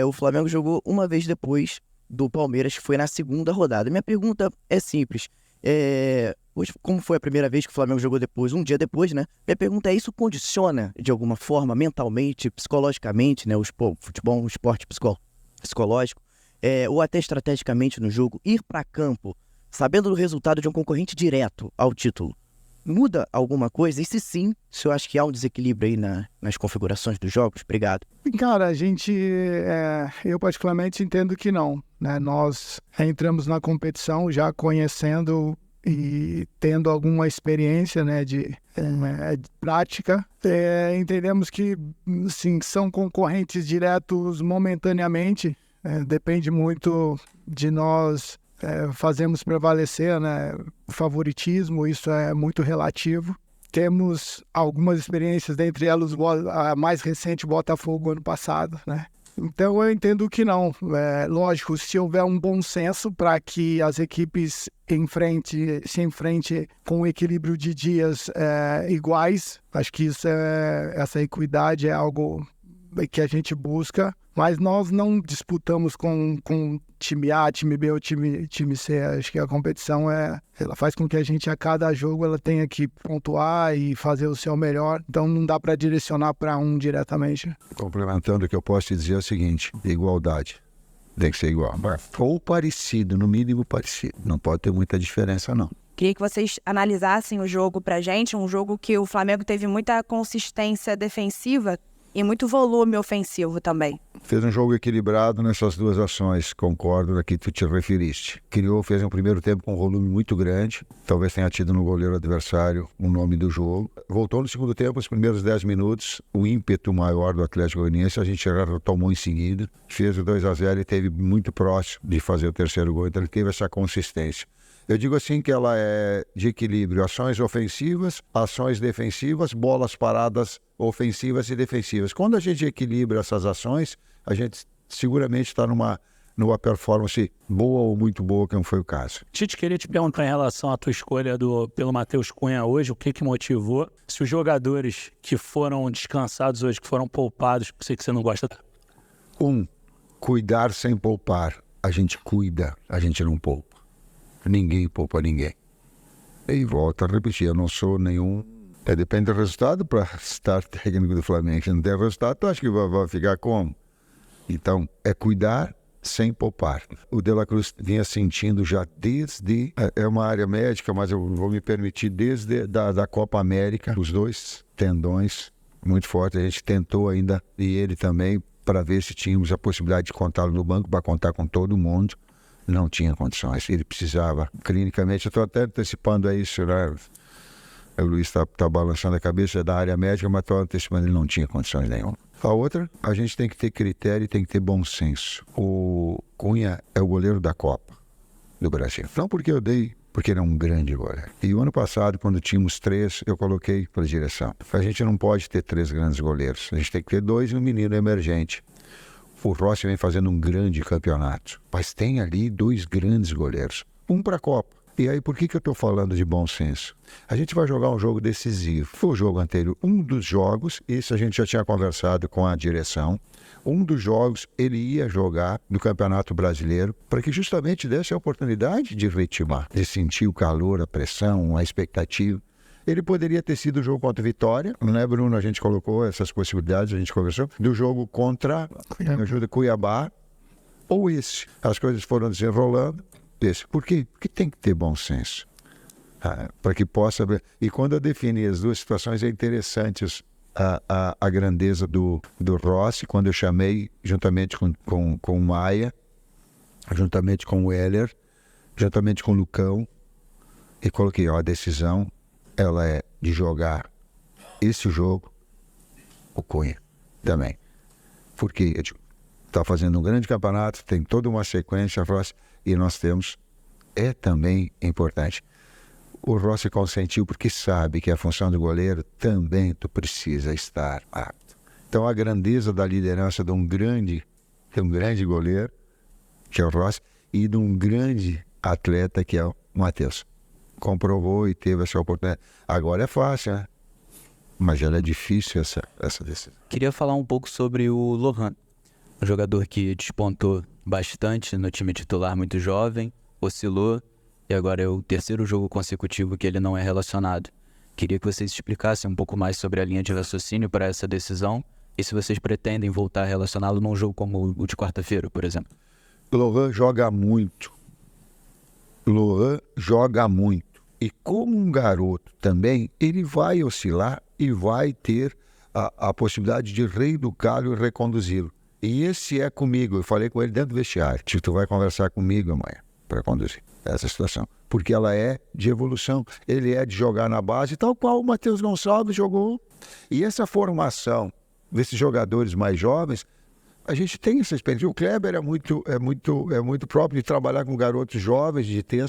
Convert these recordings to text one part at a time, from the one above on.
O Flamengo jogou uma vez depois do Palmeiras, que foi na segunda rodada. Minha pergunta é simples. Hoje, como foi a primeira vez que o Flamengo jogou depois, um dia depois, né? Minha pergunta é: isso condiciona, de alguma forma, mentalmente, psicologicamente, né? O futebol é um esporte psicológico, ou até estrategicamente no jogo, ir para campo, sabendo do resultado de um concorrente direto ao título, muda alguma coisa? E se sim, se eu acho que há um desequilíbrio aí nas configurações dos jogos? Obrigado. Cara, eu particularmente entendo que não, né? Nós entramos na competição já conhecendo e tendo alguma experiência, né, de prática. Entendemos que, sim, são concorrentes diretos momentaneamente. Depende muito de nós fazermos prevalecer, né, o favoritismo, isso é muito relativo. Temos algumas experiências, dentre elas a mais recente, Botafogo, ano passado, né? Então eu entendo que não. Lógico, se houver um bom senso para que as equipes se enfrentem com um equilíbrio de dias iguais, acho que essa equidade é algo que a gente busca, mas nós não disputamos com time A, time B ou time C. Acho que a competição ela faz com que a gente, a cada jogo, ela tenha que pontuar e fazer o seu melhor, então não dá para direcionar para um diretamente. Complementando, o que eu posso te dizer é o seguinte: igualdade. Tem que ser igual. Ou parecido, no mínimo parecido. Não pode ter muita diferença, não. Queria que vocês analisassem o jogo pra gente, um jogo que o Flamengo teve muita consistência defensiva e muito volume ofensivo também. Fez um jogo equilibrado nessas duas ações, concordo, a que tu te referiste. Fez um primeiro tempo com um volume muito grande, talvez tenha tido no goleiro adversário o nome do jogo. Voltou no segundo tempo, os primeiros 10 minutos, o ímpeto maior do Atlético Goianiense, a gente tomou em seguida, fez o 2-0 e teve muito próximo de fazer o terceiro gol, então ele teve essa consistência. Eu digo assim que ela é de equilíbrio: ações ofensivas, ações defensivas, bolas paradas ofensivas e defensivas. Quando a gente equilibra essas ações, a gente seguramente está numa performance boa ou muito boa, que não foi o caso. Tite, queria te perguntar em relação à tua escolha pelo Matheus Cunha hoje, o que motivou? Se os jogadores que foram descansados hoje, que foram poupados, sei que você não gosta. Cuidar sem poupar. A gente cuida, a gente não poupa. Ninguém poupa ninguém. E volto a repetir, eu não sou nenhum... depende do resultado para estar técnico do Flamengo. Se não der resultado, tu acha que vai ficar como? Então, é cuidar sem poupar. O De La Cruz vinha sentindo já desde... É uma área médica, mas eu vou me permitir, desde da Copa América, os dois tendões muito fortes. A gente tentou ainda, e ele também, para ver se tínhamos a possibilidade de contá-lo no banco, para contar com todo mundo. Não tinha condições, ele precisava, clinicamente, eu estou até antecipando isso, né? O Luiz está balançando a cabeça da área médica, mas estou antecipando, ele não tinha condições nenhuma. A outra, a gente tem que ter critério e tem que ter bom senso. O Cunha é o goleiro da Copa do Brasil. Não porque eu dei, porque ele é um grande goleiro. E o ano passado, quando tínhamos 3, eu coloquei para a direção. A gente não pode ter 3 grandes goleiros, a gente tem que ter 2 e um menino emergente. O Rossi vem fazendo um grande campeonato, mas tem ali 2 grandes goleiros, um para a Copa. E aí, por que eu estou falando de bom senso? A gente vai jogar um jogo decisivo. Foi o jogo anterior, um dos jogos, isso a gente já tinha conversado com a direção, um dos jogos ele ia jogar no Campeonato Brasileiro para que justamente desse a oportunidade de ritmar, de sentir o calor, a pressão, a expectativa. Ele poderia ter sido o jogo contra o Vitória, né, Bruno? A gente colocou essas possibilidades, a gente conversou, do jogo contra Cuiabá, ou esse. As coisas foram desenrolando. Esse. Por quê? Porque tem que ter bom senso. Para que possa... E quando eu defini as duas situações, é interessante a grandeza do Rossi, quando eu chamei, juntamente com o Maia, juntamente com o Heller, juntamente com o Lucão, e coloquei, a decisão, ela é de jogar esse jogo, o Cunha também. Porque está fazendo um grande campeonato, tem toda uma sequência, e nós temos, também importante. O Rossi consentiu porque sabe que a função do goleiro também tu precisa estar apto. Então a grandeza da liderança de um grande goleiro, que é o Rossi, e de um grande atleta, que é o Matheus. Comprovou e teve essa oportunidade. Agora é fácil, né? Mas ela é difícil essa decisão. Queria falar um pouco sobre o Lohan. Um jogador que despontou bastante no time titular, muito jovem, oscilou, e agora é o terceiro jogo consecutivo que ele não é relacionado. Queria que vocês explicassem um pouco mais sobre a linha de raciocínio para essa decisão e se vocês pretendem voltar a relacioná-lo num jogo como o de quarta-feira, por exemplo. Lohan joga muito. Lohan joga muito. E como um garoto também, ele vai oscilar e vai ter a possibilidade de reeducá-lo e reconduzi-lo. E esse é comigo. Eu falei com ele dentro do vestiário. Tu vai conversar comigo amanhã para conduzir essa situação. Porque ela é de evolução. Ele é de jogar na base, tal qual o Matheus Gonçalves jogou. E essa formação desses jogadores mais jovens, a gente tem essa experiência. O Kleber é muito próprio de trabalhar com garotos jovens, de ter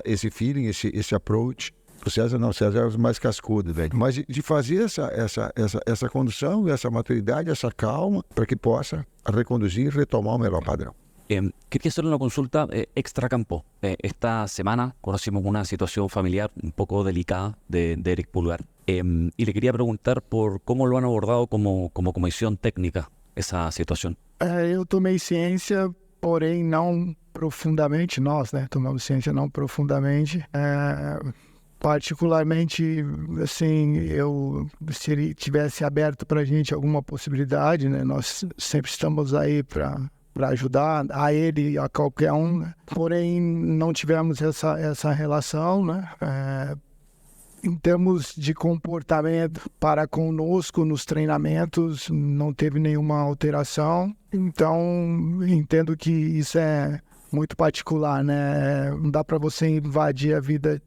esse feeling, esse approach. O César não, o César é mais cascudo, velho. Mas de fazer essa condução, essa maturidade, essa calma, para que possa reconduzir e retomar o melhor padrão. Quería hacerle una consulta extracampo. Esta semana conocimos una situación familiar un poco delicada de Eric Pulgar. Y le quería preguntar por cómo lo han abordado como comisión técnica essa situação. Eu tomei ciência, porém não profundamente. Nós, né, tomamos ciência não profundamente. Particularmente, assim, se tivesse aberto para a gente alguma possibilidade, né, nós sempre estamos aí para ajudar a ele e a qualquer um, né? Porém não tivemos essa relação, né? Em termos de comportamento para conosco nos treinamentos, não teve nenhuma alteração. Então, entendo que isso é muito particular, né? Não dá para você invadir a vida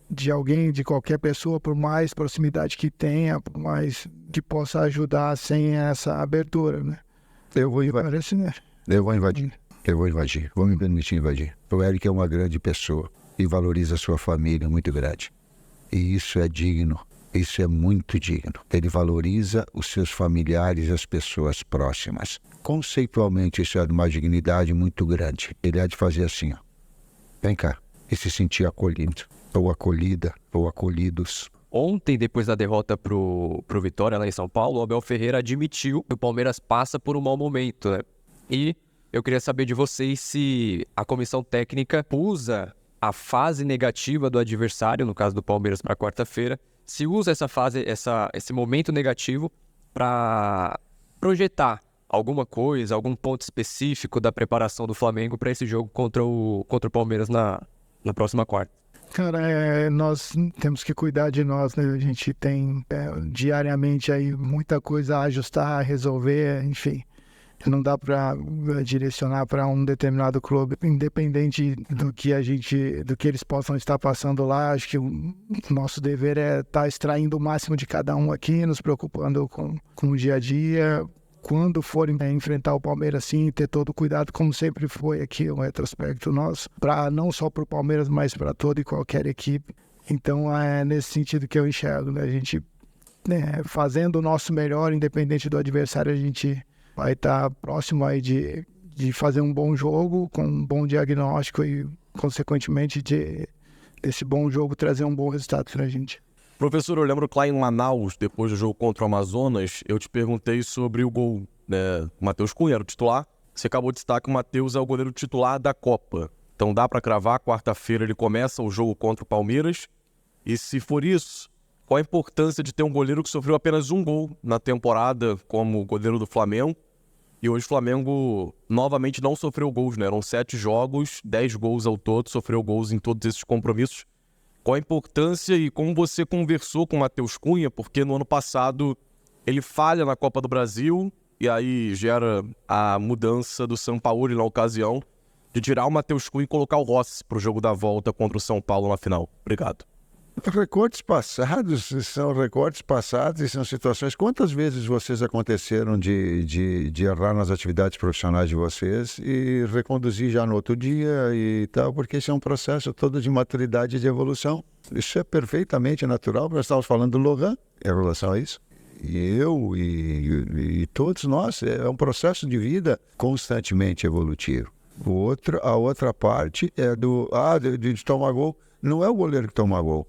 de alguém, de qualquer pessoa, por mais proximidade que tenha, por mais que possa ajudar sem essa abertura, né? Eu vou invadir. Vou me permitir invadir. O Eric é uma grande pessoa e valoriza a sua família muito grande. E isso é digno, isso é muito digno. Ele valoriza os seus familiares e as pessoas próximas. Conceitualmente, isso é de uma dignidade muito grande. Ele há de fazer assim, ó. Vem cá, e se sentir acolhido, ou acolhida, ou acolhidos. Ontem, depois da derrota pro Vitória lá em São Paulo, o Abel Ferreira admitiu que o Palmeiras passa por um mau momento, né? E eu queria saber de vocês se a comissão técnica usa a fase negativa do adversário, no caso do Palmeiras para quarta-feira, se usa essa fase, esse momento negativo para projetar alguma coisa, algum ponto específico da preparação do Flamengo para esse jogo contra o Palmeiras na próxima quarta. Cara, nós temos que cuidar de nós, né? A gente tem diariamente aí muita coisa a ajustar, a resolver, enfim. Não dá para direcionar para um determinado clube, independente do que eles possam estar passando lá. Acho que o nosso dever é estar extraindo o máximo de cada um aqui, nos preocupando com o dia a dia. Quando forem enfrentar o Palmeiras, sim, ter todo o cuidado, como sempre foi aqui um retrospecto nosso, não só para o Palmeiras, mas para toda e qualquer equipe. Então é nesse sentido que eu enxergo, né? A gente fazendo o nosso melhor, independente do adversário, a gente vai estar próximo aí de fazer um bom jogo, com um bom diagnóstico e, consequentemente, desse bom jogo trazer um bom resultado para a gente. Professor, eu lembro que lá em Manaus, depois do jogo contra o Amazonas, eu te perguntei sobre o gol, né? O Matheus Cunha era o titular. Você acabou de destacar que o Matheus é o goleiro titular da Copa. Então dá para cravar, quarta-feira ele começa o jogo contra o Palmeiras. E se for isso, qual a importância de ter um goleiro que sofreu apenas um gol na temporada como goleiro do Flamengo? E hoje o Flamengo novamente não sofreu gols, né? Eram 7 jogos, 10 gols ao todo, sofreu gols em todos esses compromissos. Qual a importância e como você conversou com o Matheus Cunha? Porque no ano passado ele falha na Copa do Brasil e aí gera a mudança do Sampaoli na ocasião de tirar o Matheus Cunha e colocar o Rossi para o jogo da volta contra o São Paulo na final. Obrigado. Recortes passados e são situações. Quantas vezes vocês aconteceram de errar nas atividades profissionais de vocês e reconduzir já no outro dia e tal, porque isso é um processo todo de maturidade e de evolução. Isso é perfeitamente natural. Nós estávamos falando do Lohan em relação a isso. E eu e todos nós, é um processo de vida constantemente evolutivo. A outra parte é de tomar gol. Não é o goleiro que toma gol.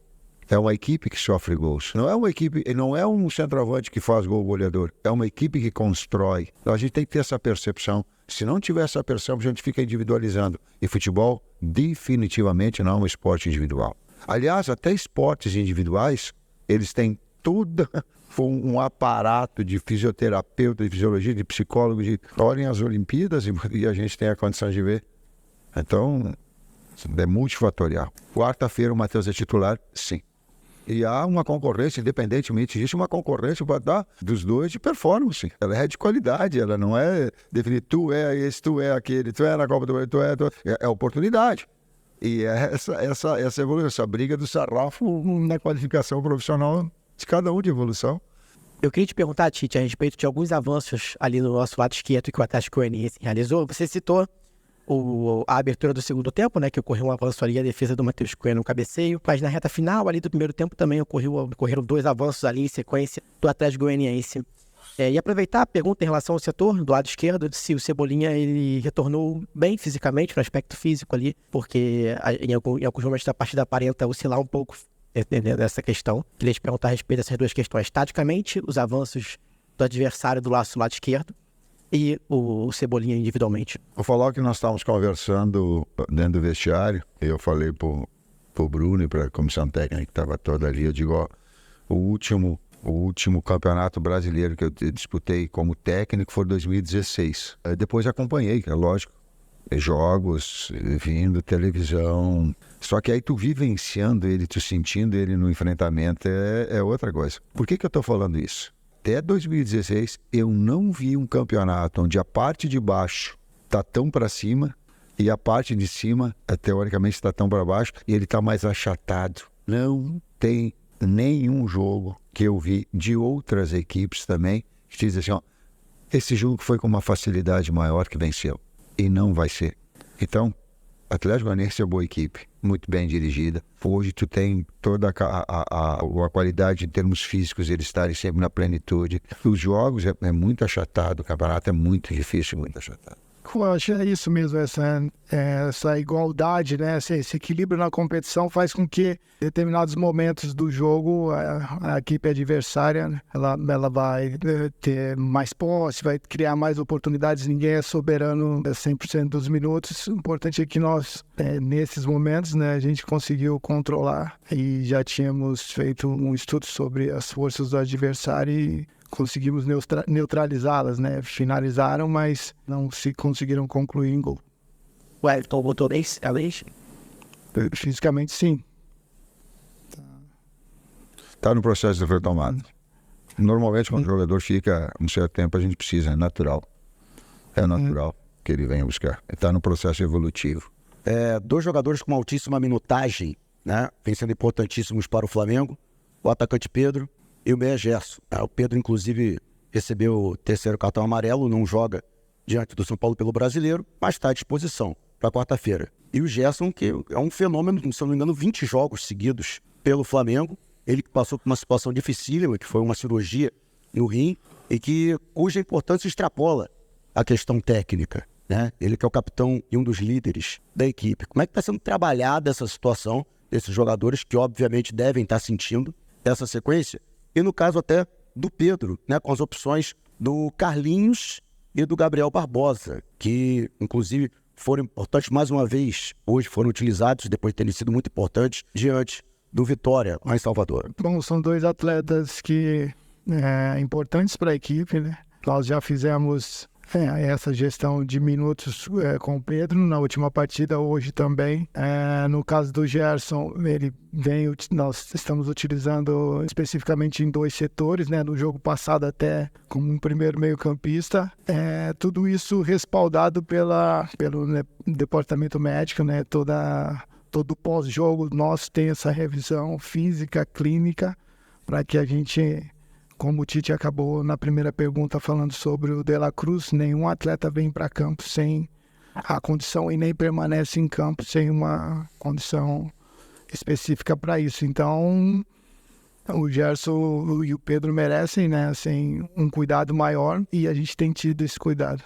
É uma equipe que sofre gols. Não é uma equipe, não é um centroavante que faz gol goleador. É uma equipe que constrói. Então a gente tem que ter essa percepção. Se não tiver essa percepção, a gente fica individualizando. E futebol definitivamente não é um esporte individual. Aliás, até esportes individuais, eles têm todo um aparato de fisioterapeuta, de fisiologia, de psicólogo. Olhem as Olimpíadas e a gente tem a condição de ver. Então, é multifatorial. Quarta-feira o Matheus é titular? Sim. E há uma concorrência, independentemente disso, uma concorrência para dar dos dois de performance. Ela é de qualidade, ela não é definir tu é esse, tu é aquele, tu é na Copa do Mundo, é oportunidade. E é essa evolução, essa briga do sarrafo na qualificação profissional de cada um de evolução. Eu queria te perguntar, Tite, a respeito de alguns avanços ali no nosso lado esquerdo que o Atlético Goianiense realizou. Você citou a abertura do segundo tempo, né, que ocorreu um avanço ali, a defesa do Matheus Cunha no cabeceio, mas na reta final ali do primeiro tempo também ocorreram 2 avanços ali em sequência do Atlético Goianiense. E aproveitar a pergunta em relação ao setor do lado esquerdo, se o Cebolinha ele retornou bem fisicamente, no aspecto físico ali, porque em alguns momentos da partida aparenta oscilar um pouco nessa questão. Queria te perguntar a respeito dessas 2 questões. Taticamente, os avanços do adversário do lado esquerdo, e o Cebolinha individualmente. Vou falar o que nós estávamos conversando dentro do vestiário. Eu falei pro Bruno e para a comissão técnica que estava toda ali. Eu digo, ó, o último campeonato brasileiro que eu disputei como técnico foi 2016. Depois acompanhei, é lógico, jogos, vindo, televisão. Só que aí tu vivenciando ele, tu sentindo ele no enfrentamento é outra coisa. Por que eu estou falando isso? Até 2016, eu não vi um campeonato onde a parte de baixo está tão para cima e a parte de cima, teoricamente, está tão para baixo e ele está mais achatado. Não tem nenhum jogo que eu vi de outras equipes também que diz assim, ó, esse jogo foi com uma facilidade maior que venceu. E não vai ser. Então, Atlético Goianiense é boa equipe, muito bem dirigida. Hoje tu tem toda a qualidade em termos físicos, eles estarem sempre na plenitude. Os jogos é muito achatado, o campeonato é muito difícil, muito achatado. Eu acho que é isso mesmo, essa igualdade, né? Esse equilíbrio na competição faz com que em determinados momentos do jogo a equipe adversária ela vai ter mais posse, vai criar mais oportunidades, ninguém é soberano 100% dos minutos. O importante é que nós, nesses momentos, né, a gente conseguiu controlar e já tínhamos feito um estudo sobre as forças do adversário e conseguimos neutralizá-las, né? Finalizaram, mas não se conseguiram concluir em gol. O Everton botou bem, talvez? Fisicamente, sim. Está no processo de retomada. Normalmente, quando o jogador fica um certo tempo, a gente precisa, é natural. É natural que ele venha buscar. Está no processo evolutivo. 2 jogadores com altíssima minutagem, né? Vem sendo importantíssimos para o Flamengo. O atacante Pedro e o meia Gerson. O Pedro, inclusive, recebeu o 3º cartão amarelo, não joga diante do São Paulo pelo Brasileiro, mas está à disposição para quarta-feira. E o Gerson, que é um fenômeno, se não me engano, 20 jogos seguidos pelo Flamengo. Ele que passou por uma situação dificílima, que foi uma cirurgia no rim, e cuja importância extrapola a questão técnica, né? Ele que é o capitão e um dos líderes da equipe. Como é que está sendo trabalhada essa situação desses jogadores que, obviamente, devem estar sentindo essa sequência? E no caso até do Pedro, né, com as opções do Carlinhos e do Gabriel Barbosa, que inclusive foram importantes mais uma vez, hoje foram utilizados, depois de terem sido muito importantes, diante do Vitória, lá em Salvador. Bom, são 2 atletas que importantes para a equipe, né? Nós já fizemos essa gestão de minutos com o Pedro na última partida, hoje também. No caso do Gerson, nós estamos utilizando especificamente em 2 setores, né? No jogo passado até como um primeiro meio-campista. Tudo isso respaldado pelo departamento médico, né? Todo pós-jogo nosso tem essa revisão física, clínica, para que a gente, como o Tite acabou na primeira pergunta falando sobre o De La Cruz, nenhum atleta vem para campo sem a condição e nem permanece em campo sem uma condição específica para isso. Então, o Gerson e o Pedro merecem, né, assim, um cuidado maior e a gente tem tido esse cuidado.